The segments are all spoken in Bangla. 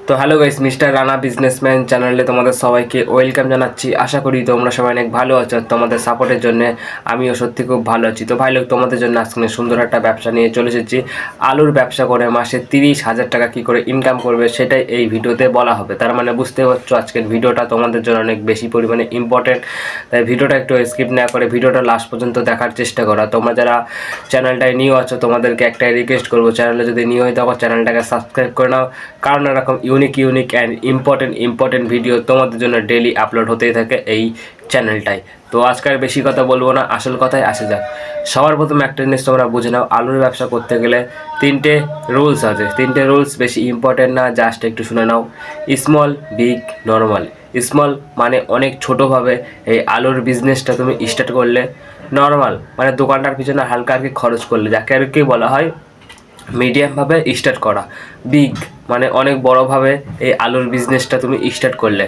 তো hello guys, mister Rana businessman চ্যানেলে তোমাদের সবাইকে ওয়েলকাম জানাচ্ছি। আশা করি তোমরা সবাই অনেক ভালো আছো। আর তোমাদের সাপোর্টের জন্য আমিও সত্যি খুব ভালো আছি। তো ভাই লোক, তোমাদের জন্য আজকে সুন্দর একটা ব্যবসা নিয়ে চলে এসেছি। আলুর ব্যবসা করে মাসে 30,000 টাকা কী করে ইনকাম করবে সেটাই এই ভিডিওতে বলা হবে। তার মানে বুঝতে পারছো আজকের ভিডিওটা তোমাদের জন্য অনেক বেশি পরিমাণে ইম্পর্টেন্ট। তাই ভিডিওটা একটু স্কিপ না করে ভিডিওটা লাস্ট পর্যন্ত দেখার চেষ্টা করো। তোমরা যারা চ্যানেলটায় নিউ আছো তোমাদেরকে একটাই রিকোয়েস্ট করবো, চ্যানেলে যদি নিউ হয়ে থাকো চ্যানেলটাকে সাবস্ক্রাইব করে নাও, কারণ এরকম ইউনিক অ্যান্ড ইম্পর্টেন্ট ভিডিও তোমাদের জন্য ডেলি আপলোড হতেই থাকে এই চ্যানেলটায়। তো আজকাল বেশি কথা বলবো না, আসল কথায় আসা যাক। সবার প্রথমে একটা জিনিস তোমরা বুঝে নাও, আলুর ব্যবসা করতে গেলে 3টে রুলস আছে। 3টে রুলস বেশি ইম্পর্টেন্ট না, জাস্ট একটু শুনে নাও। Small, big, normal. স্মল মানে অনেক ছোটোভাবে এই আলুর বিজনেসটা তুমি স্টার্ট করলে। নর্মাল মানে দোকানটার পিছনে হালকা আর কি খরচ করলে, যাকে আর কি বলা হয় মিডিয়ামভাবে স্টার্ট করা। বিগ মানে অনেক বড়োভাবে এই আলুর বিজনেসটা তুমি স্টার্ট করলে।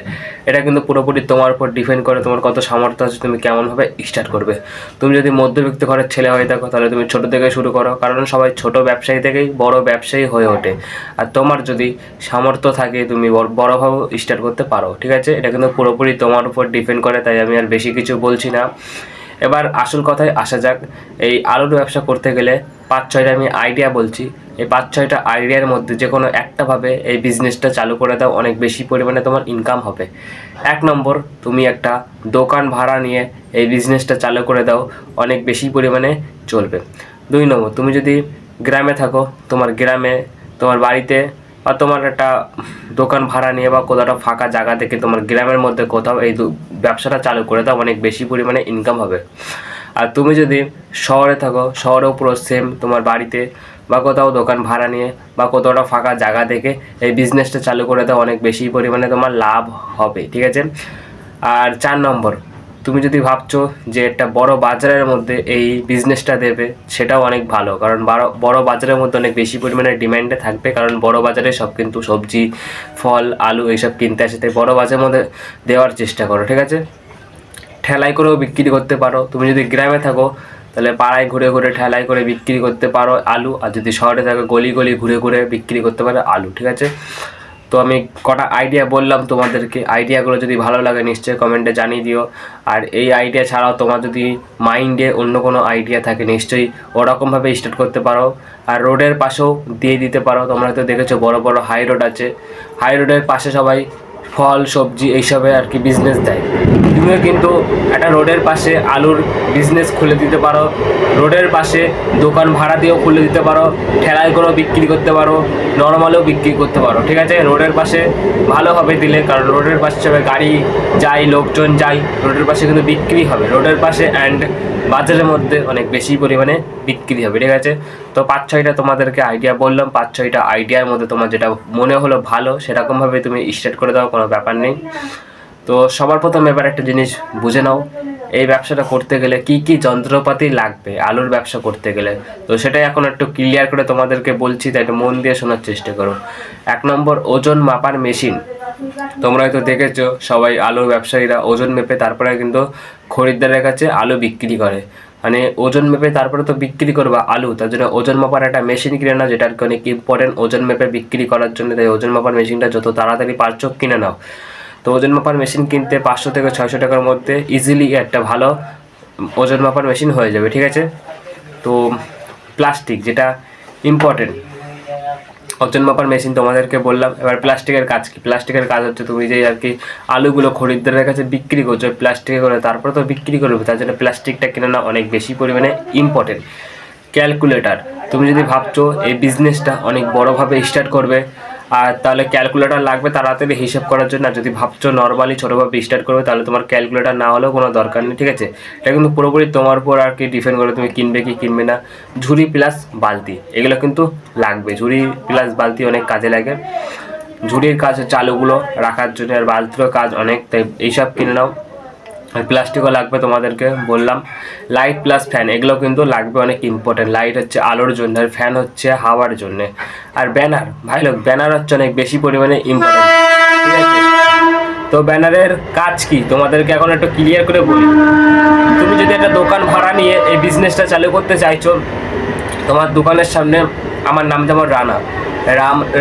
এটা কিন্তু পুরোপুরি তোমার উপর ডিপেন্ড করে, তোমার কত সামর্থ্য আছে, তুমি কেমনভাবে স্টার্ট করবে। তুমি যদি মধ্যবিত্ত ঘরের ছেলে হয়ে থাকো তাহলে তুমি ছোটো থেকে শুরু করো, কারণ সবাই ছোট ব্যবসায়ী থেকেই বড় ব্যবসায়ী হয়ে ওঠে। আর তোমার যদি সামর্থ্য থাকে তুমি বড়োভাবে স্টার্ট করতে পারো, ঠিক আছে। এটা কিন্তু পুরোপুরি তোমার উপর ডিপেন্ড করে, তাই আমি আর বেশি কিছু বলছি না। এবার আসল কথায় আসা যাক। এই আলুর ব্যবসা করতে গেলে 5-6টা আমি আইডিয়া বলছি। এই 5-6টা আইডিয়ার মধ্যে যে কোনো একটাভাবে এই বিজনেসটা চালু করে দাও, অনেক বেশি পরিমাণে তোমার ইনকাম হবে। 1 নম্বর, তুমি একটা দোকান ভাড়া নিয়ে এই বিজনেসটা চালু করে দাও, অনেক বেশি পরিমাণে চলবে। 2 নম্বর, তুমি যদি গ্রামে থাকো, তোমার গ্রামে তোমার বাড়িতে বা তোমার একটা দোকান ভাড়া নিয়ে বা কোথাও ফাঁকা জায়গা থেকে তোমার গ্রামের মধ্যে কোথাও এই ব্যবসাটা চালু করে দাও, অনেক বেশি পরিমাণে ইনকাম হবে। আর তুমি যদি শহরে থাকো, শহরেও পুরো সেম, তোমার বাড়িতে বা কোথাও দোকান ভাড়া নিয়ে বা কোথাও ফাঁকা জায়গা থেকে এই বিজনেসটা চালু করে দাও, অনেক বেশি পরিমাণে তোমার লাভ হবে, ঠিক আছে। আর 4 নম্বর, তুমি যদি ভাবছো যে একটা বড় বাজারের মধ্যে এই বিজনেসটা দেবে, সেটাও অনেক ভালো, কারণ বড় বাজারের মধ্যে অনেক বেশি পরিমাণে ডিমান্ডে থাকবে, কারণ বড় বাজারে সব কিন্তু সবজি, ফল, আলু এইসব কিনতে আসে। তাই বড় বাজারের মধ্যে দেওয়ার চেষ্টা করো, ঠিক আছে। ঠেলাই করেও বিক্রি করতে পারো। তুমি যদি গ্রামে থাকো তাহলে পাড়ায় ঘুরে ঘুরে ঠেলাই করে বিক্রি করতে পারো আলু, আর যদি শহরে থাকো গলি ঘুরে ঘুরে বিক্রি করতে পারো আলু, ঠিক আছে। তো আমি কটা আইডিয়া বললাম তোমাদেরকে, আইডিয়াগুলো যদি ভালো লাগে নিশ্চয়ই কমেন্টে জানিয়ে দিও। আর এই আইডিয়া ছাড়াও তোমার যদি মাইন্ডে অন্য কোনো আইডিয়া থাকে নিশ্চয়ই ওরকমভাবে স্টার্ট করতে পারো। আর রোডের পাশেও দিয়ে দিতে পারো। তোমরা তো দেখেছো বড় বড় হাই রোড আছে, হাই রোডের পাশে সবাই ফল সবজি এইসবের আর কি বিজনেস দেয়। তুমিও কিন্তু একটা রোডের পাশে আলুর বিজনেস খুলে দিতে পারো, রোডের পাশে দোকান ভাড়া দিয়েও খুলে দিতে পারো, ঠেলায় করেও বিক্রি করতে পারো, নর্মালেও বিক্রি করতে পারো, ঠিক আছে। রোডের পাশে ভালোভাবে দিলে, কারণ রোডের পাশে সবাই গাড়ি যায়, লোকজন যায়, রোডের পাশে কিন্তু বিক্রি হবে রোডের পাশে, অ্যান্ড বাজারের মধ্যে অনেক বেশি পরিমাণে বিক্রি হবে, ঠিক আছে। তো 5-6টা তোমাদেরকে আইডিয়া বললাম, 5-6টা আইডিয়ার মধ্যে তোমার যেটা মনে হলো ভালো সেরকমভাবে তুমি স্টার্ট করে দাও, কোনো ব্যাপার নেই। তো সবার প্রথম এবার একটা জিনিস বুঝে নাও, এই ব্যবসাটা করতে গেলে কি কি যন্ত্রপাতি লাগবে আলুর ব্যবসা করতে গেলে। তো সেটাই এখন একটু ক্লিয়ার করে তোমাদেরকে বলছি, তাই একটু মন দিয়ে শোনার চেষ্টা করো। 1 নম্বর, ওজন মাপার মেশিন। তোমরা হয়তো দেখেছো সবাই আলুর ব্যবসায়ীরা ওজন মেপে তারপরে কিন্তু খরিদ্দারের কাছে আলু বিক্রি করে। মানে ওজন মেপে তারপরে তো বিক্রি করবা আলু, তার জন্য ওজন মাপার একটা মেশিন কিনে নাও, যেটা অনেক ইম্পর্টেন্ট ওজন মেপে বিক্রি করার জন্য। তাই ওজন মাপার মেশিনটা যত তাড়াতাড়ি পারছো কিনে নাও। তো ওজন মাপার মেশিন কিনতে 500 থেকে 600 টাকার মধ্যে ইজিলি একটা ভালো ওজন মাপার মেশিন হয়ে যাবে, ঠিক আছে। তো প্লাস্টিক, যেটা ইম্পর্টেন্ট, ওজন মাপার মেশিন তোমাদেরকে বললাম। এবার প্লাস্টিকের কাজ কি? প্লাস্টিকের কাজ হচ্ছে তুমি যে আর কি আলুগুলো খরিদ্দারের কাছে বিক্রি করছো প্লাস্টিকে করে, তারপরে তো বিক্রি করবে, তার জন্য প্লাস্টিকটা কিনে না অনেক বেশি পরিমাণে ইম্পর্টেন্ট। ক্যালকুলেটার, তুমি যদি ভাবছো এই বিজনেসটা অনেক বড়োভাবে স্টার্ট করবে, আর তাহলে ক্যালকুলেটার লাগবে তাড়াতাড়ি হিসাব করার জন্য। আর যদি ভাবছো নর্মালি ছোটোভাবে স্টার্ট করবে তাহলে তোমার ক্যালকুলেটার না হলেও কোনো দরকার নেই, ঠিক আছে। এটা কিন্তু পুরোপুরি তোমার উপর আর কি ডিপেন্ড করে তুমি কিনবে কি কিনবে না। ঝুড়ি প্লাস বালতি এগুলো কিন্তু লাগবে, ঝুড়ি প্লাস বালতি অনেক কাজে লাগে। ঝুড়ির কাজ হচ্ছে আলুগুলো রাখার জন্য, আর বালতিরও কাজ অনেক, তাই এইসব কিনে নাও। আর প্লাস্টিকও লাগবে তোমাদেরকে বললাম। লাইট প্লাস ফ্যান এগুলো কিন্তু লাগবে, অনেক ইম্পর্টেন্ট। লাইট হচ্ছে আলোর জন্য, আর ফ্যান হচ্ছে হাওয়ার জন্যে। আর ব্যানার, ভাই লোক ব্যানার হচ্ছে অনেক বেশি পরিমাণে ইম্পর্টেন্ট, ঠিক আছে। তো ব্যানারের কাজ কি তোমাদেরকে এখন একটু ক্লিয়ার করে বলি। তুমি যদি একটা দোকান ভাড়া নিয়ে এই বিজনেসটা চালু করতে চাইছো, তোমার দোকানের সামনে আমার নাম যেমন রানা,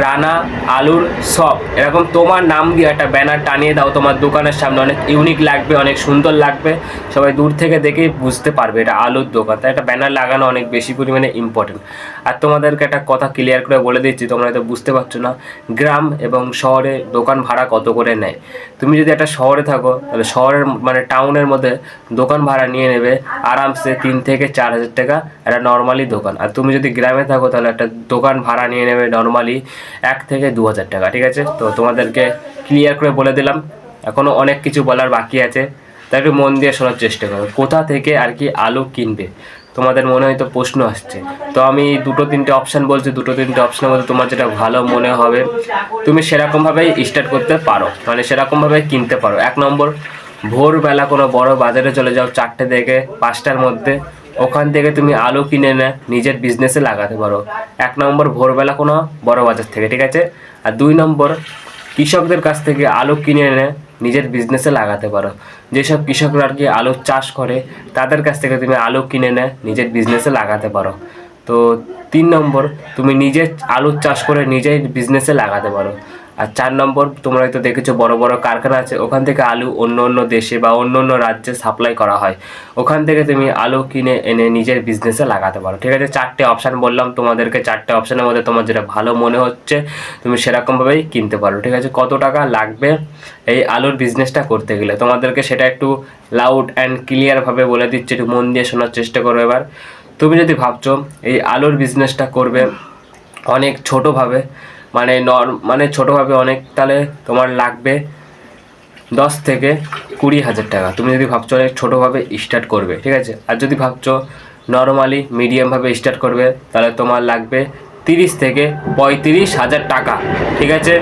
রানা আলুর শপ এরকম তোমার নাম দিয়ে একটা ব্যানার টানিয়ে দাও তোমার দোকানের সামনে। অনেক ইউনিক লাগবে, অনেক সুন্দর লাগবে, সবাই দূর থেকে দেখেই বুঝতে পারবে এটা আলুর দোকান। তাই একটা ব্যানার লাগানো অনেক বেশি পরিমাণে ইম্পর্টেন্ট। আর তোমাদেরকে একটা কথা ক্লিয়ার করে বলে দিচ্ছি, তোমরা হয়তো বুঝতে পারছো না গ্রাম এবং শহরে দোকান ভাড়া কত করে নেয়। তুমি যদি একটা শহরে থাকো তাহলে শহরের মানে টাউনের মধ্যে দোকান ভাড়া নিয়ে নেবে আরামসে 3 থেকে 4 হাজার টাকা একটা নর্মালি দোকান। আর তুমি যদি গ্রামে থাকো তাহলে একটা দোকান ভাড়া নিয়ে নেবে নর্মালি 1 থেকে 2 হাজার টাকা। ঠিক আছে, তো তোমাদেরকে ক্লিয়ার করে বলে দিলাম। এখনও অনেক কিছু বলার বাকি আছে, তাই একটু মন দিয়ে শোনার চেষ্টা করো। কোথা থেকে আর কি আলু কিনবে তোমাদের মনে হয়তো প্রশ্ন আসছে, তো আমি 2-3টে অপশান বলছি। 2-3টে অপশানের মধ্যে তোমার যেটা ভালো মনে হবে তুমি সেরকমভাবেই স্টার্ট করতে পারো, মানে সেরকমভাবে কিনতে পারো। 1 নম্বর, ভোরবেলা কোনো বড় বাজারে চলে যাও 4টে থেকে 5টার মধ্যে, ওখান থেকে তুমি আলু কিনে এনে নিজের বিজনেসে লাগাতে পারো। 1 নম্বর, ভোরবেলা কোনো বড় বাজার থেকে। ঠিক আছে। আর 2 নম্বর, কৃষকদের কাছ থেকে আলু কিনে এনে নিজের বিজনেসে লাগাতে পারো। যেসব কৃষকরা আর কি আলুর চাষ করে তাদের কাছ থেকে তুমি আলু কিনে এনে নিজের বিজনেসে লাগাতে পারো। তো 3 নম্বর, তুমি নিজে আলুর চাষ করে নিজেই বিজনেসে লাগাতে পারো। আর 4 নম্বর, তোমরা হয়তো দেখেছো বড় বড় কারখানা আছে, ওখান থেকে আলু অন্য অন্য দেশে বা অন্য অন্য রাজ্যে সাপ্লাই করা হয়, ওখান থেকে তুমি আলু কিনে এনে নিজের বিজনেসে লাগাতে পারো। ঠিক আছে, 4টে অপশান বললাম তোমাদেরকে। 4টে অপশানের মধ্যে তোমার যেটা ভালো মনে হচ্ছে তুমি সেরকমভাবেই কিনতে পারো। ঠিক আছে, কত টাকা লাগবে এই আলুর বিজনেসটা করতে গেলে তোমাদেরকে সেটা একটু লাউড অ্যান্ড ক্লিয়ারভাবে বলে দিচ্ছি, একটু মন দিয়ে শোনার চেষ্টা করো। এবার তুমি যদি ভাবছো এই আলুর বিজনেসটা করবে অনেক ছোটোভাবে, মানে ছোটোভাবে অনেক, তাহলে তোমার লাগবে 10 থেকে 20 হাজার টাকা। তুমি যদি ভাবছো অনেক ছোটোভাবে স্টার্ট করবে, ঠিক আছে। আর যদি ভাবছো নর্মালি মিডিয়ামভাবে স্টার্ট করবে তাহলে তোমার লাগবে 30 থেকে 35 হাজার টাকা। ঠিক আছে।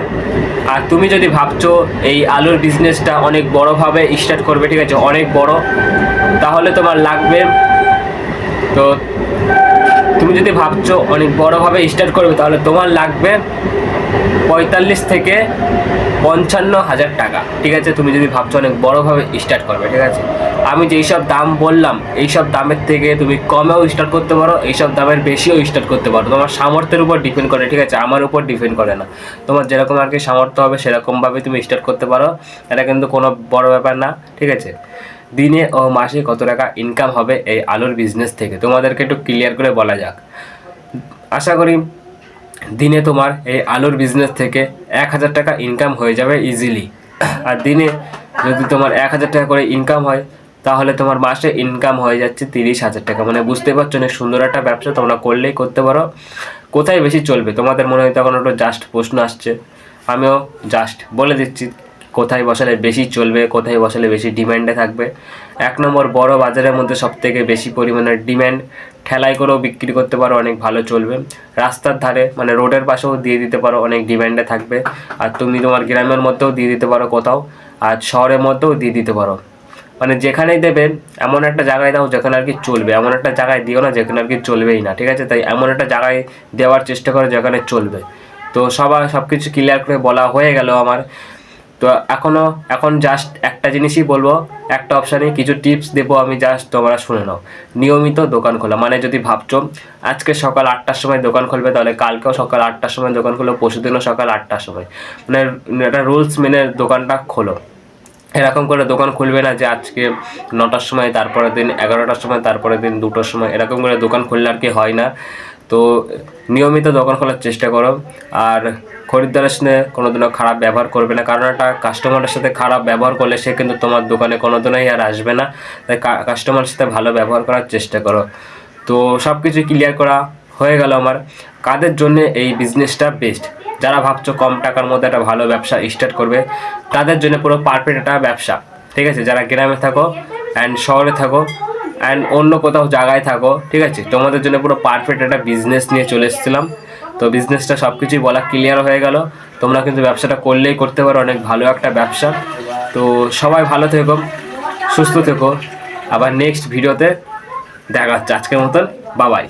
আর তুমি যদি ভাবছো এই আলুর বিজনেসটা অনেক বড়োভাবে স্টার্ট করবে, ঠিক আছে, অনেক বড়, তাহলে তোমার লাগবে, তো তুমি যদি ভাবছো অনেক বড়োভাবে স্টার্ট করবে তাহলে তোমার লাগবে 45 থেকে 55 হাজার টাকা। ঠিক আছে, তুমি যদি ভাবছো অনেক বড়োভাবে স্টার্ট করবে। ঠিক আছে, আমি যেই সব দাম বললাম এইসব দামের থেকে তুমি কমেও স্টার্ট করতে পারো, এইসব দামের বেশিও স্টার্ট করতে পারো, তোমার সামর্থ্যের উপর ডিপেন্ড করে। ঠিক আছে, আমার উপর ডিপেন্ড করে না, তোমার যেরকম আর কি সামর্থ্য হবে সেরকমভাবে তুমি স্টার্ট করতে পারো। এটা কিন্তু কোনো বড় ব্যাপার না। ঠিক আছে, দিনে ও মাসে কত টাকা ইনকাম হবে এই আলুর বিজনেস থেকে তোমাদেরকে একটু ক্লিয়ার করে বলা যাক। আশা করি দিনে তোমার এই আলুর বিজনেস থেকে 1,000 টাকা ইনকাম হয়ে যাবে ইজিলি। আর দিনে যদি তোমার 1,000 টাকা করে ইনকাম হয় তাহলে তোমার মাসে ইনকাম হয়ে যাচ্ছে 30,000 টাকা। মানে বুঝতে পারছো অনেক সুন্দর একটা ব্যবসা, তোমরা করলেই করতে পারো। কোথায় বেশি চলবে তোমাদের মনে হয় তখন একটু জাস্ট প্রশ্ন আসছে, আমিও জাস্ট বলে দিচ্ছি কোথায় বসালে বেশি চলবে, কোথায় বসালে বেশি ডিম্যান্ডে থাকবে। 1 নম্বর, বড় বাজারের মধ্যে সবথেকে বেশি পরিমাণে ডিম্যান্ড, ঠেলাই করেও বিক্রি করতে পারো, অনেক ভালো চলবে। রাস্তার ধারে মানে রোডের পাশেও দিয়ে দিতে পারো, অনেক ডিম্যান্ডে থাকবে। আর তুমি তোমার গ্রামের মধ্যেও দিয়ে দিতে পারো কোথাও, আর শহরের মধ্যেও দিয়ে দিতে পারো। মানে যেখানেই দেবে এমন একটা জায়গায় দাও যেখানে আর কি চলবে, এমন একটা জায়গায় দিও না যেখানে আর কি চলবেই না। ঠিক আছে, তাই এমন একটা জায়গায় দেওয়ার চেষ্টা করো যেখানে চলবে। তো সব কিছু ক্লিয়ার করে বলা হয়ে গেল আমার। তো এখন জাস্ট একটা জিনিসই বলবো, একটা অপশানে কিছু টিপস দেবো আমি, জাস্ট তোমরা শুনে নাও। নিয়মিত দোকান খোলা, মানে যদি ভাবছো আজকে সকাল 8টার সময় দোকান খুলবে তাহলে কালকেও সকাল 8টার সময় দোকান খোলো, পরশুদিনও সকাল 8টার সময়, মানে একটা রুলস মেনে দোকানটা খোলো। এরকম করে দোকান খুলবে না যে আজকে 9টার সময়, তারপরের দিন 11টার সময়, তারপরের দিন 2টোর সময়, এরকম করে দোকান খুললে আর কি হয় না। তো নিয়মিত দোকান খোলার চেষ্টা করো। আর খরিদ্দারের সাথে কোনোদিনও খারাপ ব্যবহার করবে না, কারণ একটা কাস্টমারের সাথে খারাপ ব্যবহার করলে সে কিন্তু তোমার দোকানে কোনোদিনই আর আসবে না। তাই কাস্টমারের সাথে ভালো ব্যবহার করার চেষ্টা করো। তো সব কিছু ক্লিয়ার করা হয়ে গেল আমার। কাদের জন্য এই বিজনেসটা বেস্ট? যারা ভাবছো কম টাকার মধ্যে একটা ভালো ব্যবসা স্টার্ট করবে তাদের জন্য পুরো পারফেক্ট একটা ব্যবসা। ঠিক আছে, যারা গ্রামে থাকো অ্যান্ড শহরে থাকো অ্যান্ড অন্য কোথাও জায়গায় থাকো, ঠিক আছে, তোমাদের জন্য পুরো পারফেক্ট একটা বিজনেস নিয়ে চলে এসেছিলাম। তো বিজনেসটা সব কিছুই বলা ক্লিয়ার হয়ে গেল। তোমরা কিন্তু ব্যবসাটা করলেই করতে পারো, অনেক ভালো একটা ব্যবসা। তো সবাই ভালো থেকো, সুস্থ থেকো, আবার নেক্সট ভিডিওতে দেখা হচ্ছে। আজকের মতন বাবাই।